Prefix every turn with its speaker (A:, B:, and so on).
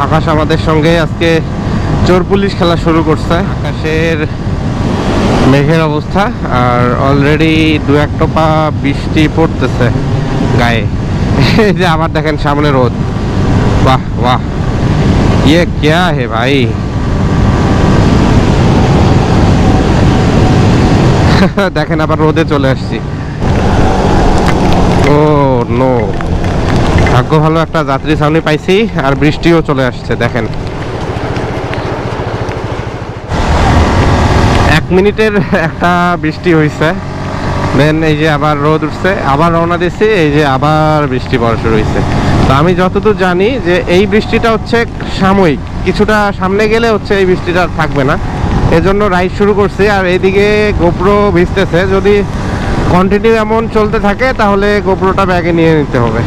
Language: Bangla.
A: আকাশ আমাদের সঙ্গে আজকে চোর পুলিশ খেলা শুরু করছে। আকাশের মেঘের অবস্থা, আর অলরেডি দু এক টোপা বৃষ্টি পড়তেছে গায়ে। এই যে আবার দেখেন সামনে রোদ। বাহ বাহ, ইয়ে ক্যা হে ভাই। দেখেন আবার রোদে চলে আসছি। ও নো, ভাগ্য ভালো একটা যাত্রী ছাউনি পাইছি, আর বৃষ্টিও চলে আসছে। দেখেন 1 মিনিটের একটা বৃষ্টি হয়েছে, দেন এই যে আবার রোদ উঠছে, আবার রওনা দিচ্ছি, এই যে আবার বৃষ্টি পড়া শুরু হয়েছে। তো আমি যতদূর জানি যে এই বৃষ্টিটা হচ্ছে সাময়িক, কিছুটা সামনে গেলে হচ্ছে এই বৃষ্টিটা আর থাকবে না, এজন্য রাইড শুরু করছি। আর এইদিকে গোপ্রো ভিজতেছে, যদি কন্টিনিউ এমন চলতে থাকে তাহলে গোপ্রোটা ব্যাগে নিয়ে নিতে হবে।